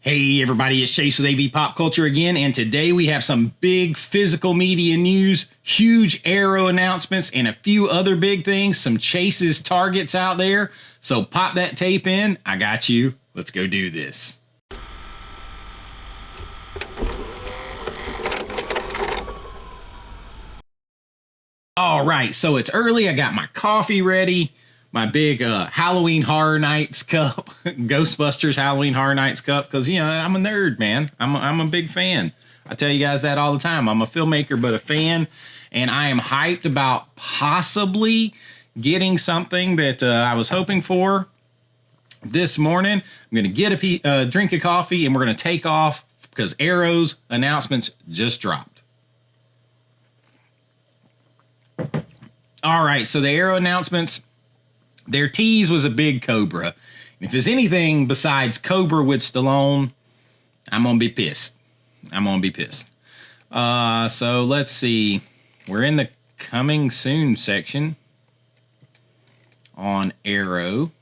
Hey everybody, it's Chase with AV Pop Culture again, and today we have some big physical media news, huge Aero announcements, and a few other big things, some Chase's targets out there. So pop that tape in, I got you, let's go do this. All right, so it's early, I got my coffee ready. My big Halloween Horror Nights cup, Ghostbusters Halloween Horror Nights cup, because, you know, I'm a nerd, man. I'm a big fan. I tell you guys that all the time. I'm a filmmaker, but a fan, and I am hyped about possibly getting something that I was hoping for this morning. I'm going to get a drink of coffee, and we're going to take off because Aero's announcements just dropped. All right, so the Aero announcements. Their tease was a big Cobra. If it's anything besides Cobra with Stallone, I'm going to be pissed. So let's see. We're in the coming soon section on Aero.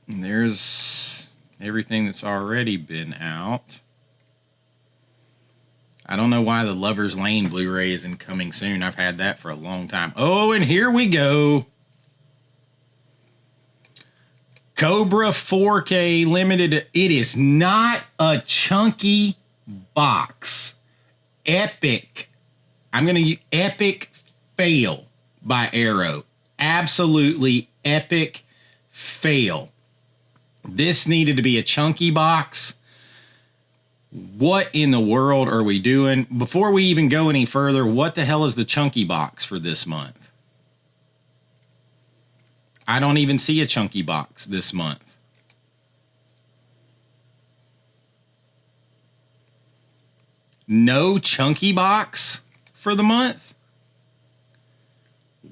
And there's everything that's already been out. I don't know why the Lover's Lane Blu-ray isn't coming soon. I've had that for a long time. Oh, and here we go. Cobra 4K limited. It is not a chunky box. Epic. I'm going to epic fail by Aero. Absolutely epic fail. This needed to be a chunky box. What in the world are we doing? Before we even go any further, what the hell is the chunky box for this month? I don't even see a chunky box this month. No chunky box for the month?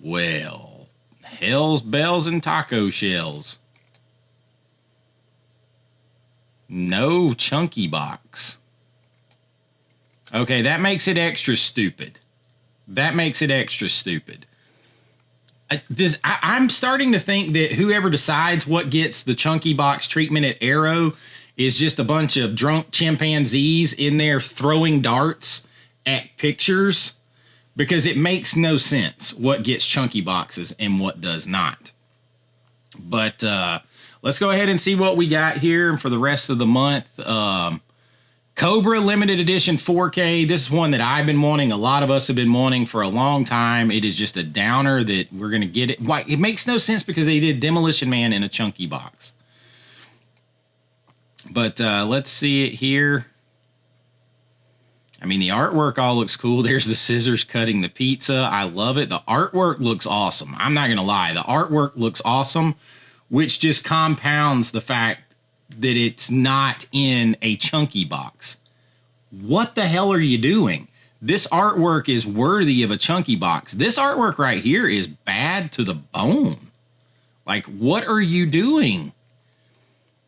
Well, hell's bells and taco shells. No chunky box. Okay, that makes it extra stupid. I'm starting to think that whoever decides what gets the chunky box treatment at Aero is just a bunch of drunk chimpanzees in there throwing darts at pictures, because it makes no sense what gets chunky boxes and what does not. But let's go ahead and see what we got here for the rest of the month. Cobra Limited Edition 4K. This is one that I've been wanting. A lot of us have been wanting for a long time. It is just a downer that we're going to get it. Why? It makes no sense because they did Demolition Man in a chunky box. But let's see it here. I mean, the artwork all looks cool. There's the scissors cutting the pizza. I love it. The artwork looks awesome. I'm not going to lie. The artwork looks awesome, which just compounds the fact that it's not in a chunky box. What the hell are you doing? This artwork is worthy of a chunky box. This artwork right here is bad to the bone. Like, what are you doing?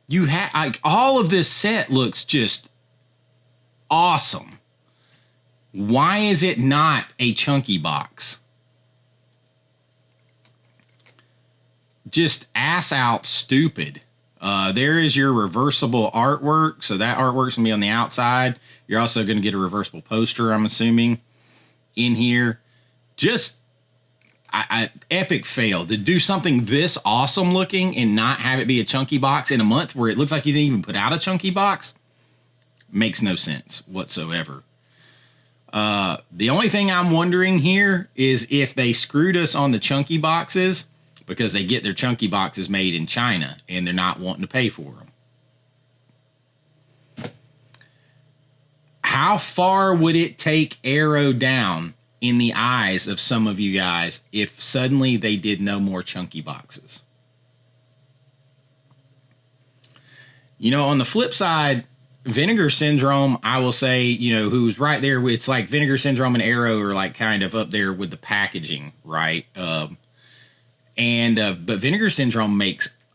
You have, like, all of this set looks just awesome. Why is it not a chunky box? Just ass out stupid. There is your reversible artwork. So that artwork's gonna be on the outside. You're also gonna get a reversible poster, I'm assuming, in here. Just epic fail to do something this awesome looking and not have it be a chunky box in a month where it looks like you didn't even put out a chunky box. Makes no sense whatsoever. The only thing I'm wondering here is if they screwed us on the chunky boxes because they get their chunky boxes made in China and they're not wanting to pay for them. How far would it take Aero down in the eyes of some of you guys if suddenly they did no more chunky boxes? You know, on the flip side, Vinegar Syndrome, I will say, you know, who's right there. It's like Vinegar Syndrome and Aero are like kind of up there with the packaging, right? But Vinegar Syndrome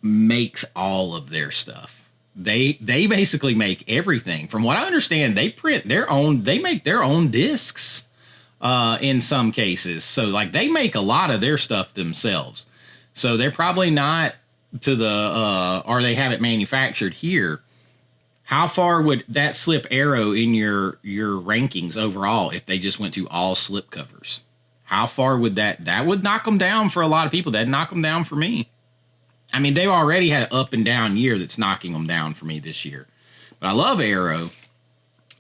makes all of their stuff. They basically make everything. From what I understand, they make their own discs in some cases. So like they make a lot of their stuff themselves. So they're probably not to the or they have it manufactured here, how far would that slip Arrow in your rankings overall if they just went to all slip covers? How far would that would knock them down for a lot of people? That'd knock them down for me. I mean, they've already had an up and down year that's knocking them down for me this year. But I love Arrow.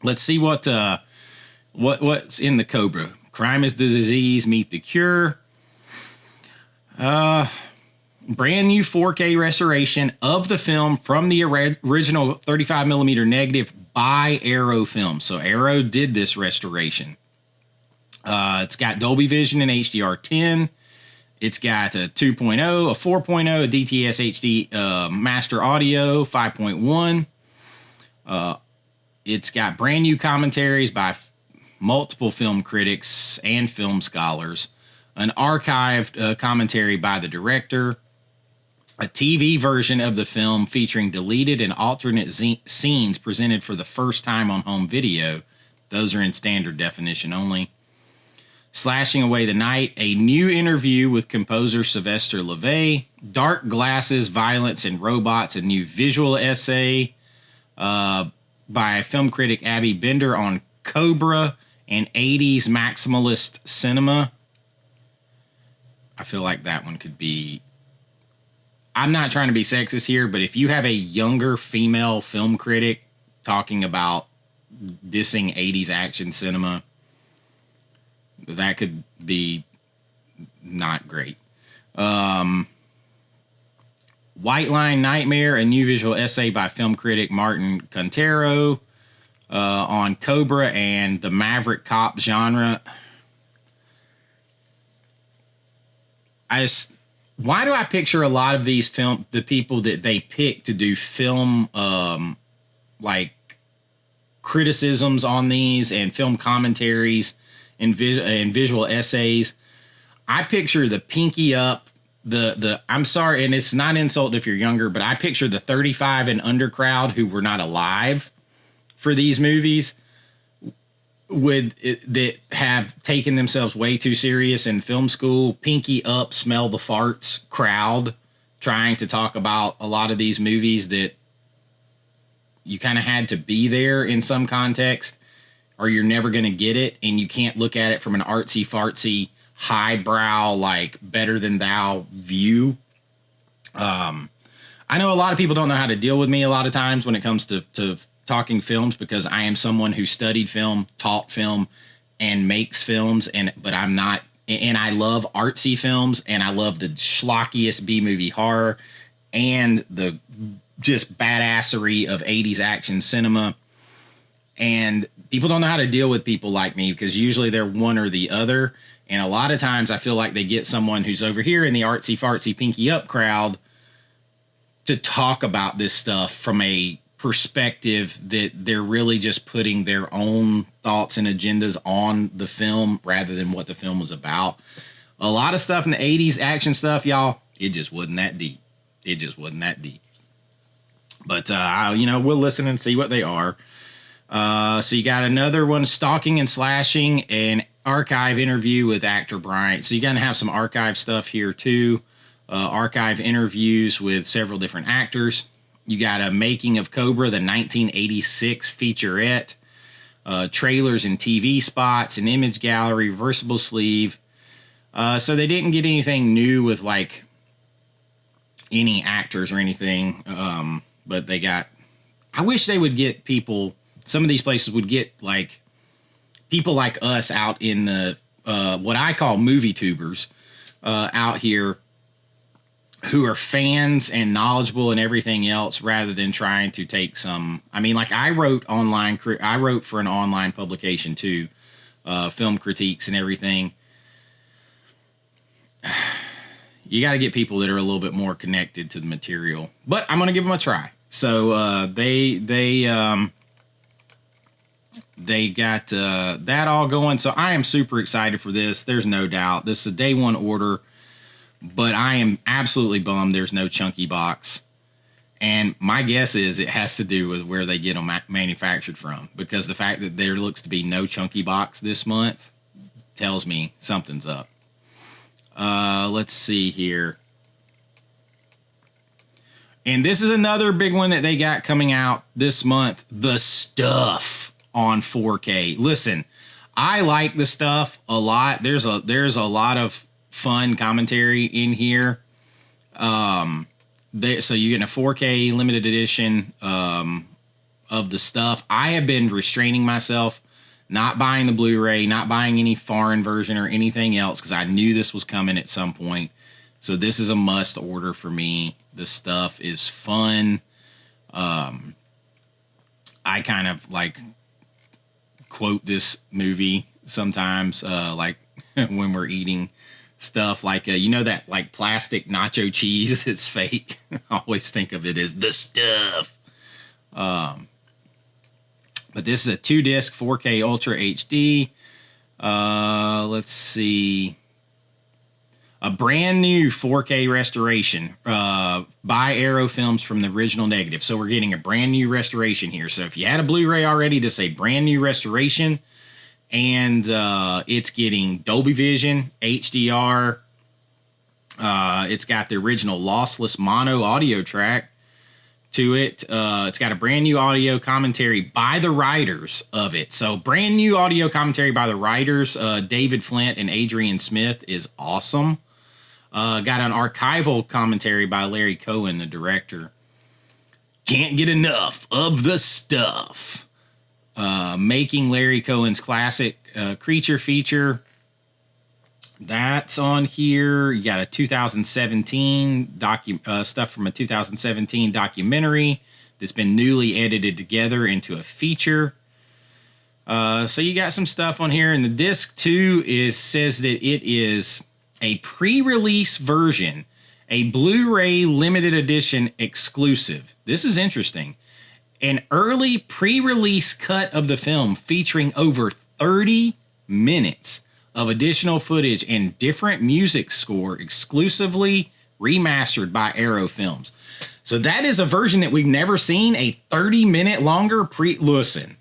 Let's see what's in the Cobra. Crime is the disease, meet the cure. Brand new 4K restoration of the film from the original 35mm negative by Arrow Films. So Arrow did this restoration. It's got Dolby Vision and HDR10. It's got a 2.0, a 4.0, a DTS HD Master Audio 5.1. It's got brand new commentaries by multiple film critics and film scholars. An archived commentary by the director. A TV version of the film featuring deleted and alternate scenes presented for the first time on home video. Those are in standard definition only. Slashing Away the Night, a new interview with composer Sylvester Stallone. Dark Glasses, Violence and Robots, a new visual essay by film critic Abby Bender on Cobra and 80s maximalist cinema. I feel like that one could be... I'm not trying to be sexist here, but if you have a younger female film critic talking about dissing 80s action cinema, that could be not great. White Line Nightmare, a new visual essay by film critic Martin Contero on Cobra and the Maverick Cop genre. Why do I picture a lot of these the people that they pick to do film, like criticisms on these and film commentaries and visual essays? I picture the pinky up, I'm sorry, and it's not an insult if you're younger, but I picture the 35 and under crowd who were not alive for these movies that have taken themselves way too serious in film school, pinky up, smell the farts crowd trying to talk about a lot of these movies that you kind of had to be there in some context or you're never going to get it, and you can't look at it from an artsy fartsy highbrow like better than thou view. I know a lot of people don't know how to deal with me a lot of times when it comes to talking films, because I am someone who studied film, taught film, and makes films, but I'm not, and I love artsy films, and I love the schlockiest B-movie horror, and the just badassery of 80s action cinema, and people don't know how to deal with people like me, because usually they're one or the other, and a lot of times I feel like they get someone who's over here in the artsy-fartsy pinky up crowd to talk about this stuff from a perspective that they're really just putting their own thoughts and agendas on the film rather than what the film was about. A lot of stuff in the 80s action stuff, y'all, it just wasn't that deep. It just wasn't that deep. But, we'll listen and see what they are. So you got another one, Stalking and Slashing, an archive interview with actor Bryant. So you're going to have some archive stuff here too. Archive interviews with several different actors. You got a Making of Cobra, the 1986 featurette, trailers and TV spots, an image gallery, reversible sleeve. So they didn't get anything new with like any actors or anything. But they got, I wish they would get people, some of these places would get like people like us out in the, what I call movie tubers out here, who are fans and knowledgeable and everything else, rather than trying to take some, I mean, like I wrote for an online publication too, film critiques and everything. You got to get people that are a little bit more connected to the material, but I'm going to give them a try. So, they got, that all going. So I am super excited for this. There's no doubt this is a day one order. But I am absolutely bummed there's no chunky box. And my guess is it has to do with where they get them manufactured from. Because the fact that there looks to be no chunky box this month tells me something's up. Let's see here. And this is another big one that they got coming out this month. The Stuff on 4K. Listen, I like The Stuff a lot. There's a lot of fun commentary in here. So you're getting a 4K limited edition of The Stuff. I have been restraining myself, not buying the Blu-ray, not buying any foreign version or anything else, because I knew this was coming at some point. So this is a must order for me. The Stuff is fun. I kind of like quote this movie sometimes, like when we're eating stuff, like you know that like plastic nacho cheese that's fake. I always think of it as The Stuff. But this is a 2-disc 4K Ultra HD. Let's see. A brand new 4K restoration by Arrow Films from the original negative. So we're getting a brand new restoration here. So if you had a Blu-ray already, this is a brand new restoration. And it's getting Dolby Vision, HDR. It's got the original lossless mono audio track to it. It's got a brand new audio commentary by the writers of it. So brand new audio commentary by the writers. David Flint and Adrian Smith is awesome. Got an archival commentary by Larry Cohen, the director. Can't get enough of The Stuff. Making Larry Cohen's classic creature feature. That's on here. You got a 2017 stuff from a 2017 documentary that's been newly edited together into a feature. So you got some stuff on here, and the disc 2 says that it is a pre-release version, a Blu-ray limited edition exclusive. This is interesting. An early pre-release cut of the film featuring over 30 minutes of additional footage and different music score exclusively remastered by Arrow Films. So that is a version that we've never seen, a 30-minute longer listen.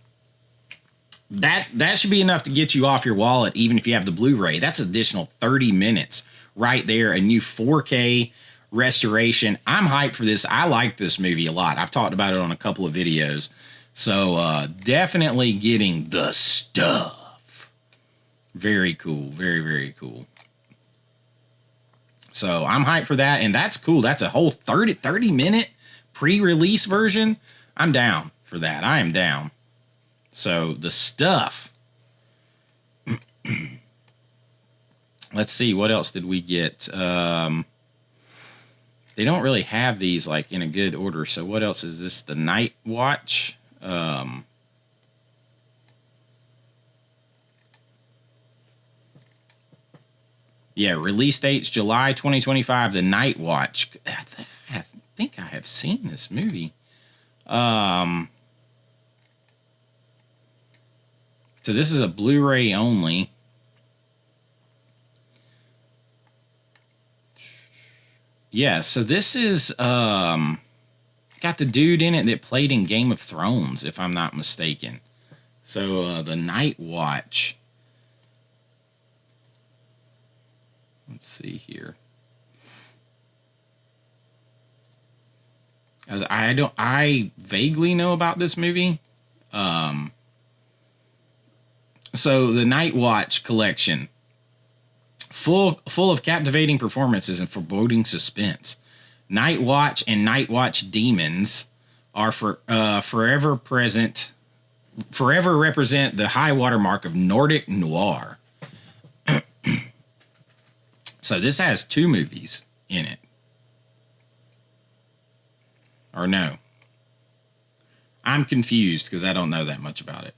That should be enough to get you off your wallet, even if you have the Blu-ray. That's additional 30 minutes right there, a new 4K restoration. I'm hyped for this. I like this movie a lot. I've talked about it on a couple of videos. So definitely getting The Stuff. Very cool. Very, very cool. So I'm hyped for that, and that's cool. That's a whole 30-minute pre-release version. I'm down for that. I am down. So The Stuff. Let's see, what else did we get? They don't really have these like in a good order. So what else is this? The Night Watch. Yeah, release dates July 2025. The Night Watch. I think I have seen this movie. So this is a Blu-ray only. Yeah, so this is got the dude in it that played in Game of Thrones, if I'm not mistaken. So The Night Watch. Let's see here. I vaguely know about this movie. So the Night Watch collection, full of captivating performances and foreboding suspense. Night Watch and Night Watch Demons are forever represent the high watermark of Nordic noir. So this has 2 movies in it. Or no. I'm confused because I don't know that much about it.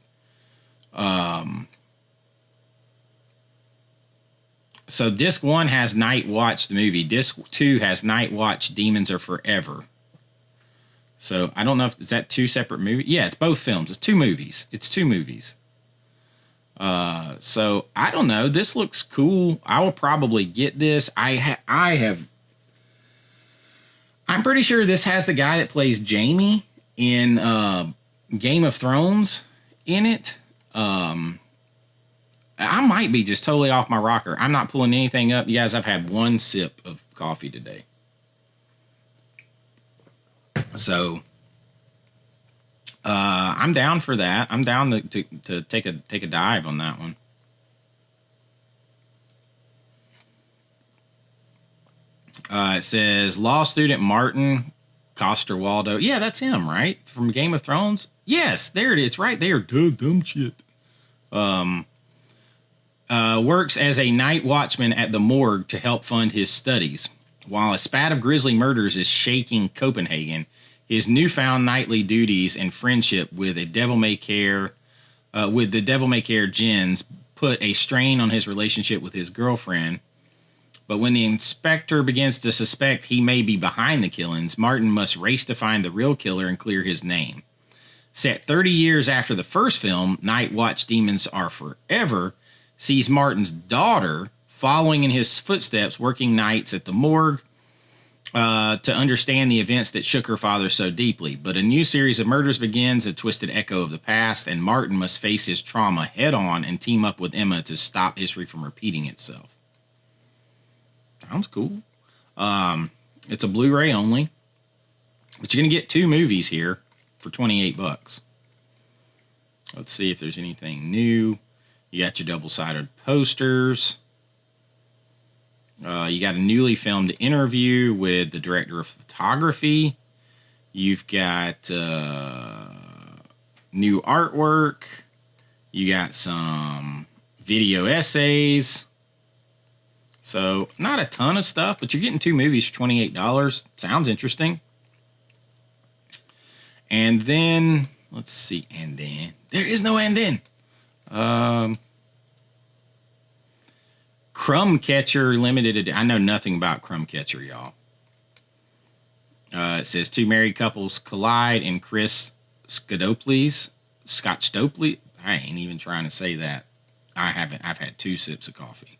So disc 1 has Night Watch the movie. Disc 2 has Night Watch Demons Are Forever. So I don't know if is that 2 separate movies. Yeah, it's both films. It's 2 movies. So I don't know. This looks cool. I will probably get this. I'm pretty sure this has the guy that plays Jaime in Game of Thrones in it. I might be just totally off my rocker. I'm not pulling anything up. You guys, I've had 1 sip of coffee today. So I'm down for that. I'm down to take a dive on that one. It says law student Martin Coster-Waldau. Yeah, that's him, right? From Game of Thrones. Yes, there it is, right there. Duh, dumb shit. Works as a night watchman at the morgue to help fund his studies. While a spat of grisly murders is shaking Copenhagen, his newfound nightly duties and friendship with the devil may care Jens put a strain on his relationship with his girlfriend. But when the inspector begins to suspect he may be behind the killings, Martin must race to find the real killer and clear his name. Set 30 years after the first film, Night Watch Demons Are Forever sees Martin's daughter following in his footsteps, working nights at the morgue to understand the events that shook her father so deeply. But a new series of murders begins, a twisted echo of the past, and Martin must face his trauma head on and team up with Emma to stop history from repeating itself. Sounds cool. It's a Blu-ray only, but you're going to get 2 movies here for $28. Let's see if there's anything new. You got your double-sided posters. You got a newly filmed interview with the director of photography. You've got new artwork. You got some video essays. So not a ton of stuff, but you're getting 2 movies for $28. Sounds interesting. And then, let's see, and then. There is no and then. Crumb Catcher Limited. I know nothing about Crumb Catcher, y'all. It says 2 married couples collide in Chris Scotch Stokely. I ain't even trying to say that. I haven't. I've had 2 sips of coffee.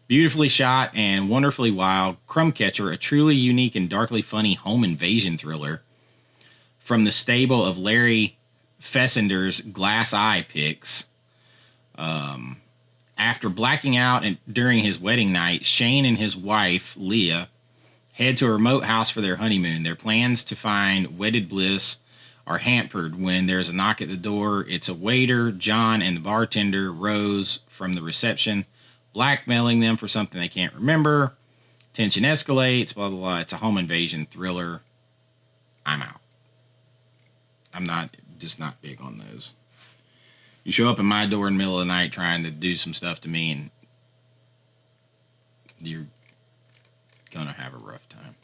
Beautifully shot and wonderfully wild, Crumb Catcher, a truly unique and darkly funny home invasion thriller from the stable of Larry Fessender's Glass Eye picks. After blacking out during his wedding night, Shane and his wife, Leah, head to a remote house for their honeymoon. Their plans to find wedded bliss are hampered when there's a knock at the door. It's a waiter, John, and the bartender, Rose, from the reception, blackmailing them for something they can't remember. Tension escalates, blah, blah, blah. It's a home invasion thriller. I'm out. I'm just not big on those. You show up at my door in the middle of the night trying to do some stuff to me, and you're going to have a rough time.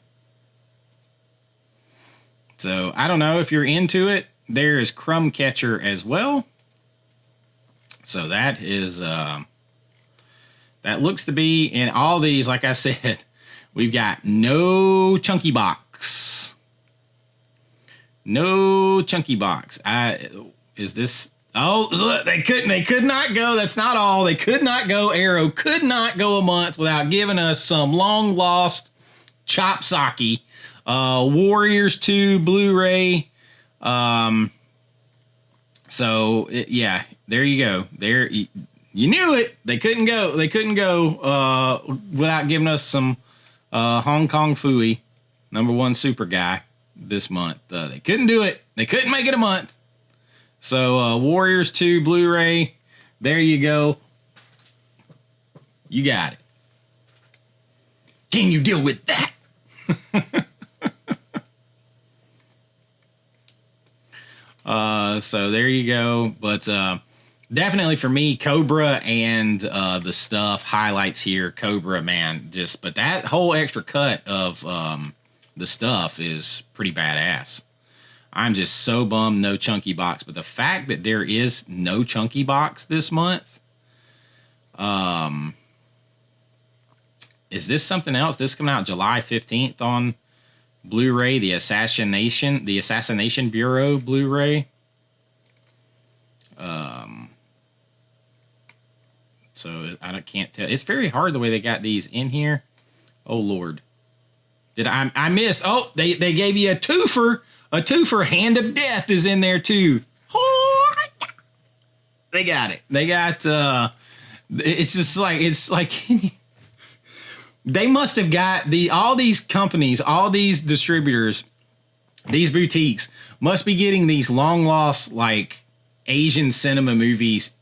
So, I don't know if you're into it. There is Crumb Catcher as well. So, that is... that looks to be in all these, like I said, we've got no chunky box. No chunky box. Is this... Oh, look, they could not go. That's not all. They could not go. Arrow could not go a month without giving us some long lost chop sake. Warriors 2 Blu-ray. Yeah, there you go. There, you knew it. They couldn't go. They couldn't go without giving us some Hong Kong Phooey, #1 super guy this month. They couldn't do it. They couldn't make it a month. So, Warriors 2 Blu-ray, there you go. You got it. Can you deal with that? So there you go. But definitely for me, Cobra and the stuff highlights here. Cobra, man, but that whole extra cut of the stuff is pretty badass. I'm just so bummed no chunky box. But the fact that there is no chunky box this month, is this something else? This coming out July 15th on Blu-ray, the Assassination Bureau Blu-ray. So I can't tell. It's very hard the way they got these in here. Oh Lord, did I miss? Oh, they gave you a twofer. A twofer. Hand of Death is in there too. Oh, they got it. They got. It's like they must have got all these companies, all these distributors These boutiques must be getting these long lost like Asian cinema movies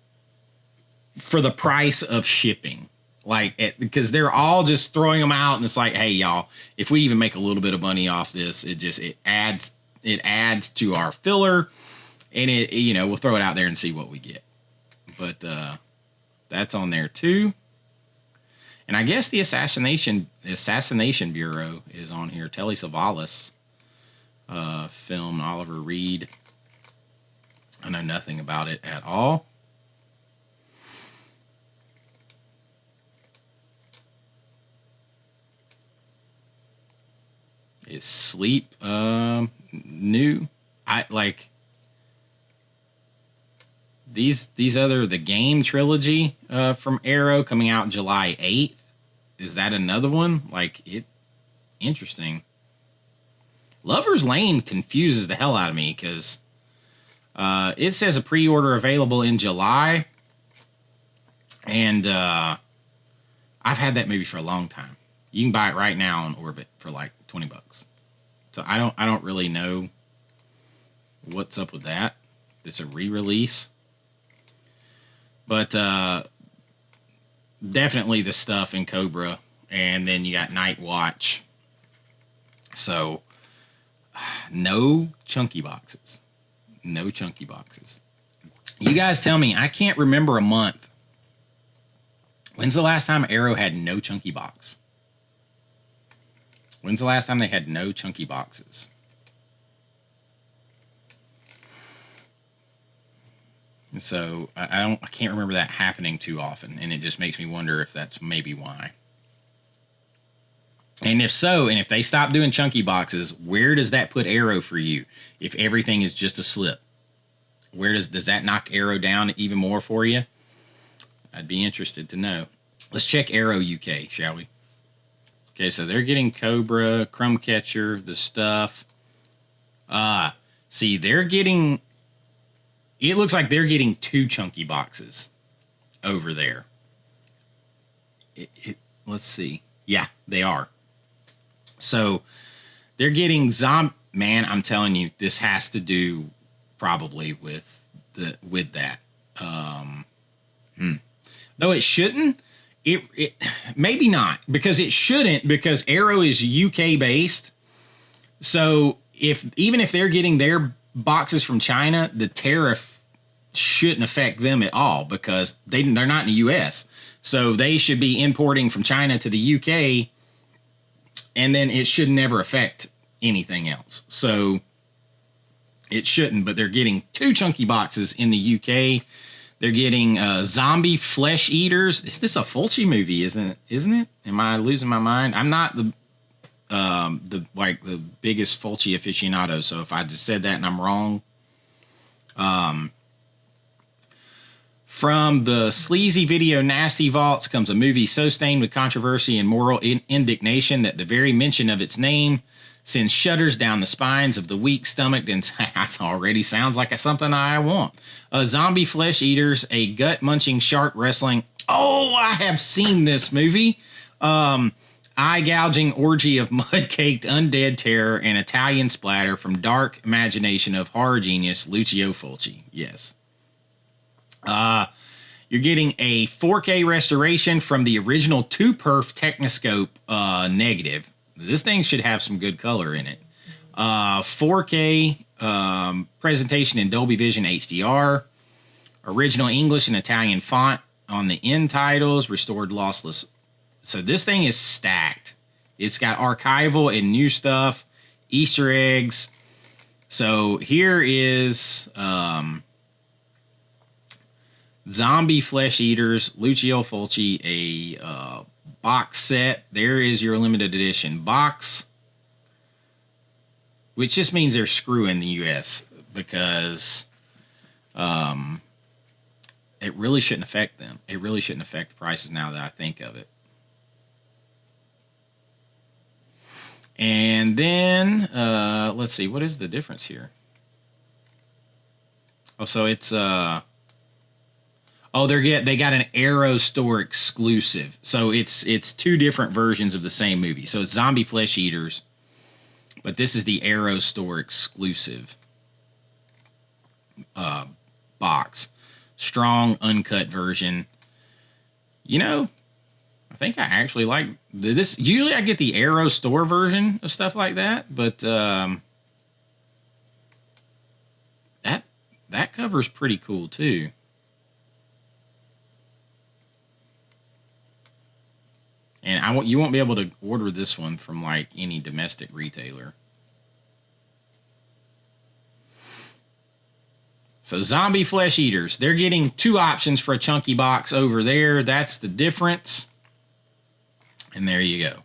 for the price of shipping. Because they're all just throwing them out, and it's like, hey, y'all, if we even make a little bit of money off this, it adds to our filler, and we'll throw it out there and see what we get. But that's on there too. And I guess the Assassination Bureau is on here. Telly Savalas film, Oliver Reed. I know nothing about it at all. Is Sleep new? I like these other the game trilogy from Arrow coming out July 8th. Is that another one? Interesting. Lover's Lane confuses the hell out of me because it says a pre-order available in July, and I've had that movie for a long time. You can buy it right now on Orbit for like $20. So I don't really know what's up with that. It's a re-release. But definitely the stuff in Cobra, and then you got Night Watch. So no chunky boxes. No chunky boxes. You guys tell me, I can't remember a month. When's the last time Arrow had no chunky box? When's the last time they had no chunky boxes? And so I can't remember that happening too often, and it just makes me wonder if that's maybe why. And if so, and if they stop doing chunky boxes, where does that put Arrow for you? If everything is just a slip, where does that knock Arrow down even more for you? I'd be interested to know. Let's check Arrow UK, shall we? Okay, so they're getting Cobra, Crumb Catcher, the stuff. See, they're getting... It looks like they're getting 2 chunky boxes over there. Let's see. Yeah, they are. So, they're getting Man, I'm telling you, this has to do probably with that. Though it shouldn't. It maybe not, because it shouldn't, because Arrow is UK based. So even if they're getting their boxes from China, the tariff shouldn't affect them at all, because they're not in the US. So they should be importing from China to the UK, and then it should never affect anything else. So it shouldn't, but they're getting 2 chunky boxes in the UK. They're getting Zombie Flesh Eaters. Is this a Fulci movie? Isn't it? Am I losing my mind? I'm not the biggest Fulci aficionado. So if I just said that and I'm wrong, from the sleazy video Nasty Vaults comes a movie so stained with controversy and moral indignation that the very mention of its name sends shudders down the spines of the weak-stomached, and that already sounds like something I want. Zombie Flesh Eaters, a gut-munching shark wrestling. Oh, I have seen this movie. Eye-gouging orgy of mud-caked undead terror and Italian splatter from dark imagination of horror genius Lucio Fulci. Yes. You're getting a 4K restoration from the original 2-perf Technoscope negative. This thing should have some good color in it. 4K presentation in Dolby Vision HDR. Original English and Italian font on the end titles. Restored lossless. So this thing is stacked. It's got archival and new stuff. Easter eggs. So here is Zombie Flesh Eaters, Lucio Fulci, a box set. There is your limited edition box, which just means they're screwing the US, because it really shouldn't affect them. It really shouldn't affect the prices now that I think of it. And then let's see, what is the difference here? Oh, so it's they got an Arrow store exclusive. So it's 2 different versions of the same movie. So it's Zombie Flesh Eaters, But this is the Arrow Store exclusive box. Strong, uncut version. You know, I think I actually like this. Usually I get the Arrow Store version of stuff like that, but that cover's pretty cool too. And you won't be able to order this one from like any domestic retailer. So zombie flesh eaters, they're getting 2 options for a chunky box over there. That's the difference. And there you go.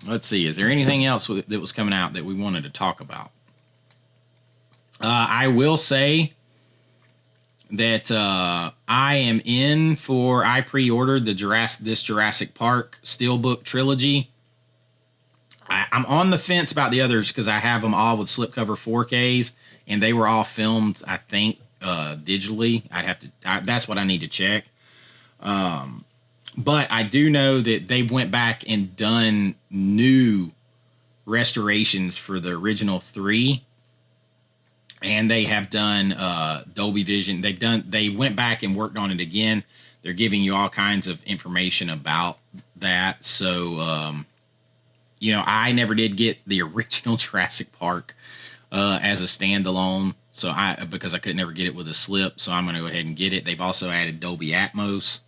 Let's see. Is there anything else that was coming out that we wanted to talk about? I will say that I pre-ordered this Jurassic Park Steelbook trilogy. I'm on the fence about the others because I have them all with slipcover 4Ks, and they were all filmed, I think, digitally. That's what I need to check. But I do know that they went back and done new restorations for the original 3. And they have done Dolby Vision. They went back and worked on it again. They're giving you all kinds of information about that. So, I never did get the original Jurassic Park as a standalone. So because I could never get it with a slip. So I'm going to go ahead and get it. They've also added Dolby Atmos.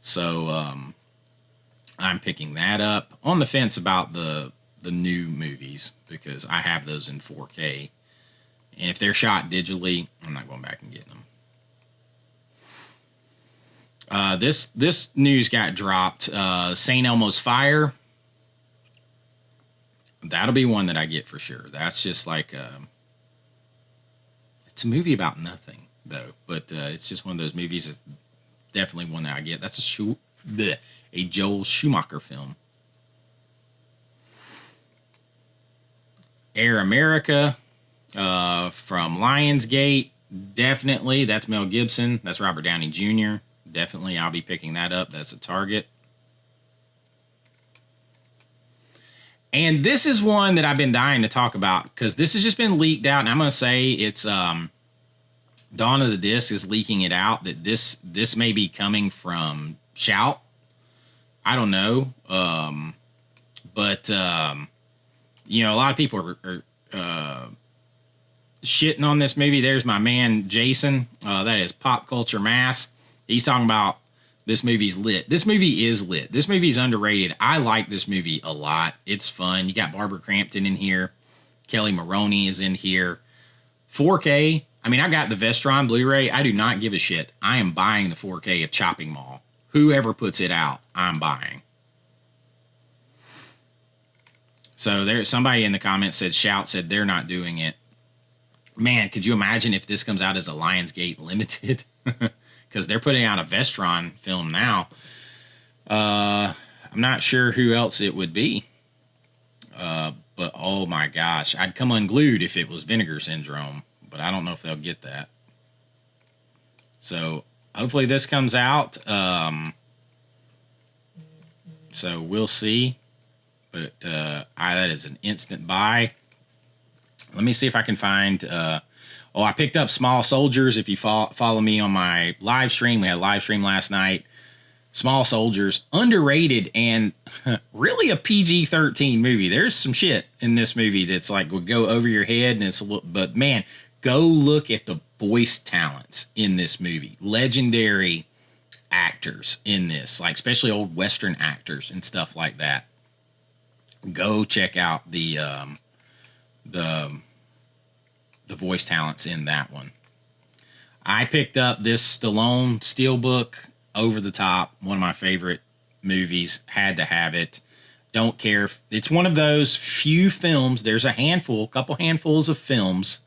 So I'm picking that up. On the fence about the new movies because I have those in 4K. And if they're shot digitally, I'm not going back and getting them. This news got dropped. St. Elmo's Fire. That'll be one that I get for sure. That's just like it's a movie about nothing though, but it's just one of those movies. It's definitely one that I get. That's a Joel Schumacher film. Air America. From Lionsgate, definitely. That's Mel Gibson. That's Robert Downey Jr. Definitely, I'll be picking that up. That's a Target. And this is one that I've been dying to talk about because this has just been leaked out. And I'm going to say it's Dawn of the Disc is leaking it out that this may be coming from Shout. I don't know. But a lot of people are shitting on this movie. There's my man Jason. That is Pop Culture Mass. He's talking about this movie's lit. This movie is lit. This movie is underrated. I like this movie a lot. It's fun. You got Barbara Crampton in here. Kelly Maroney is in here. 4K. I mean, I got the Vestron Blu-ray. I do not give a shit. I am buying the 4K of Chopping Mall. Whoever puts it out, I'm buying. So there's somebody in the comments said they're not doing it. Man, could you imagine if this comes out as a Lionsgate Limited? Because they're putting out a Vestron film now. I'm not sure who else it would be. But oh my gosh, I'd come unglued if it was Vinegar Syndrome. But I don't know if they'll get that. So hopefully this comes out. So we'll see. But that is an instant buy. Let me see if I can find... I picked up Small Soldiers. If you follow me on my live stream, we had a live stream last night. Small Soldiers, underrated and really a PG-13 movie. There's some shit in this movie that's like would go over your head, and it's a little, but man, go look at the voice talents in this movie. Legendary actors in this, like especially old Western actors and stuff like that. Go check out the voice talents in that one. I picked up this Stallone Steelbook, over the top, one of my favorite movies. Had to have it. Don't care if it's one of those few films. There's a couple handfuls of films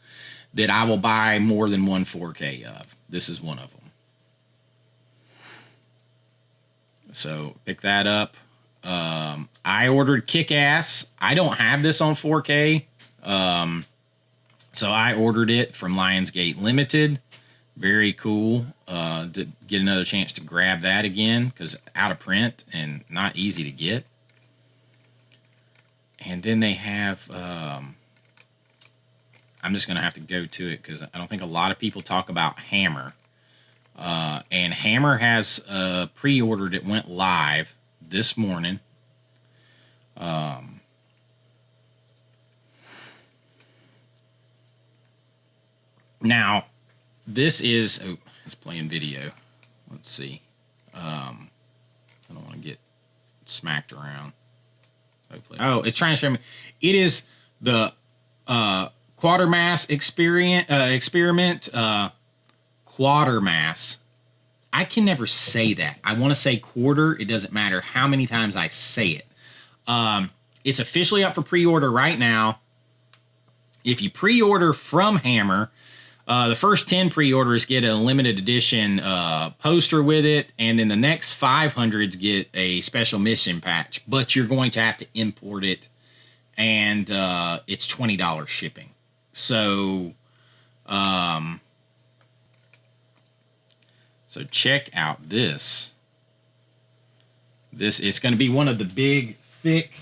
that I will buy more than one 4K of. This is one of them. So pick that up. I ordered Kick-Ass. I don't have this on 4K. So I ordered it from Lionsgate Limited. Very cool to get another chance to grab that again, because out of print and not easy to get. And then they have, I'm just going to have to go to it because I don't think a lot of people talk about Hammer. And Hammer has pre-ordered. It went live this morning. Now, this is, oh, it's playing video. Let's see. I don't want to get smacked around. Hopefully. Oh, it's trying to show me. It is the Quatermass experiment. Quatermass. I can never say that. I want to say quarter. It doesn't matter how many times I say it. It's officially up for pre-order right now. If you pre-order from Hammer, the first 10 pre-orders get a limited edition poster with it, and then the next 500s get a special mission patch. But you're going to have to import it, and it's $20 shipping. So, so check out this. This is going to be one of the big, thick.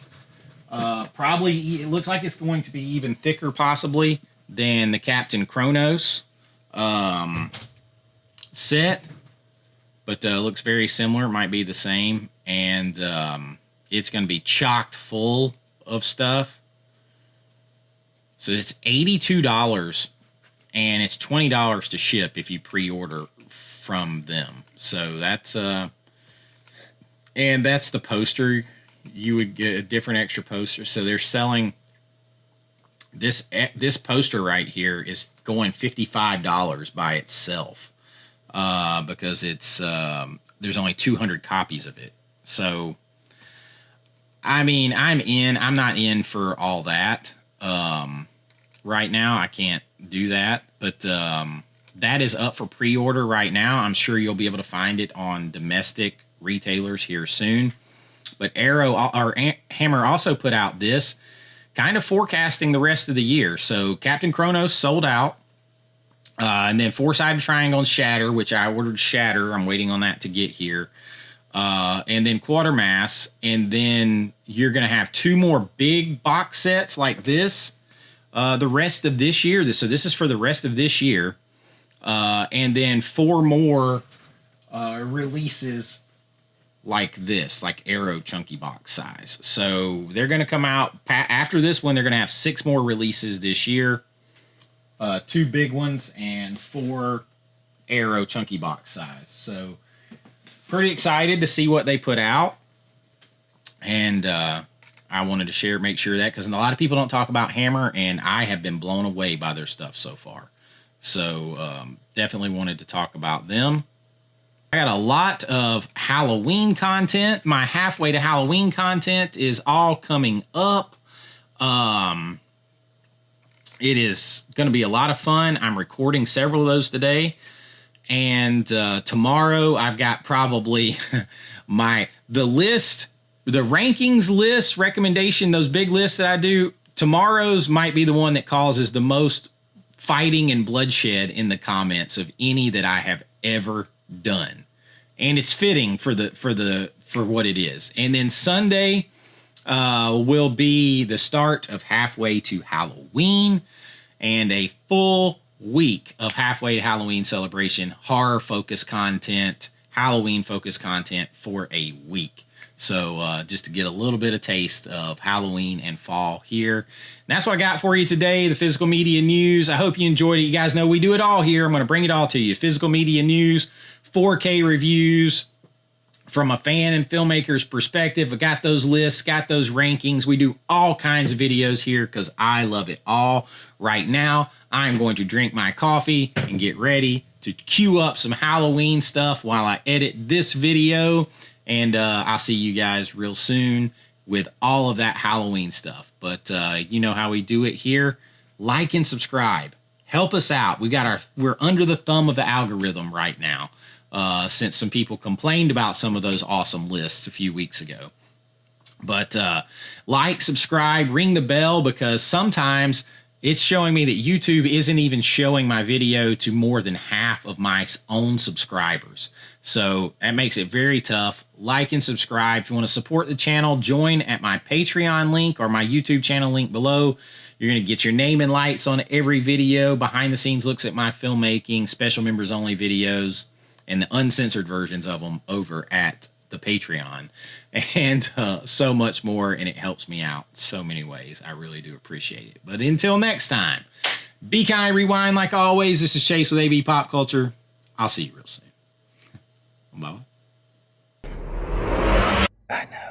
Probably it looks like it's going to be even thicker, possibly, than the Captain Kronos set, but looks very similar. Might be the same, and it's going to be chocked full of stuff. So it's $82, and it's $20 to ship if you pre-order from them. So that's and that's the poster. You would get a different extra poster. So they're selling. This poster right here is going $55 by itself because it's there's only 200 copies of it. So, I mean, I'm not in for all that right now. I can't do that, but that is up for pre-order right now. I'm sure you'll be able to find it on domestic retailers here soon. But Hammer also put out this, kind of forecasting the rest of the year. So Captain Kronos sold out. And then Four-Sided Triangle and Shatter, which I ordered Shatter. I'm waiting on that to get here. And then Quatermass. And then you're going to have 2 more big box sets like this the rest of this year. So this is for the rest of this year. And then 4 more releases like this, like Arrow chunky box size. So they're going to come out after this one. They're going to have 6 more releases this year, 2 big ones and 4 Arrow chunky box size. So pretty excited to see what they put out. And I wanted to make sure that, because a lot of people don't talk about Hammer, and I have been blown away by their stuff so far. So definitely wanted to talk about them. I got a lot of Halloween content. My halfway to Halloween content is all coming up. It is going to be a lot of fun. I'm recording several of those today. And tomorrow I've got probably the rankings list recommendation, those big lists that I do. Tomorrow's might be the one that causes the most fighting and bloodshed in the comments of any that I have ever done. And it's fitting for what it is. And then Sunday will be the start of halfway to Halloween, and a full week of halfway to Halloween celebration, horror focused content, Halloween focused content for a week. So just to get a little bit of taste of Halloween and fall here. And that's what I got for you today, the physical media news. I hope you enjoyed it. You guys know we do it all here. I'm going to bring it all to you. Physical media news, 4K reviews from a fan and filmmaker's perspective. I got those lists, got those rankings. We do all kinds of videos here because I love it all. Right now, I'm going to drink my coffee and get ready to queue up some Halloween stuff while I edit this video. And I'll see you guys real soon with all of that Halloween stuff. But you know how we do it here. Like and subscribe. Help us out. We're under the thumb of the algorithm right now. Since some people complained about some of those awesome lists a few weeks ago. But like, subscribe, ring the bell, because sometimes it's showing me that YouTube isn't even showing my video to more than half of my own subscribers. So that makes it very tough. Like and subscribe. If you want to support the channel, join at my Patreon link or my YouTube channel link below. You're going to get your name and lights on every video, behind the scenes looks at my filmmaking, special members only videos, and the uncensored versions of them over at the Patreon, and so much more, and it helps me out so many ways. I really do appreciate it. But until next time, be kind, rewind like always. This is Chase with AV Pop Culture. I'll see you real soon. Bye. I know.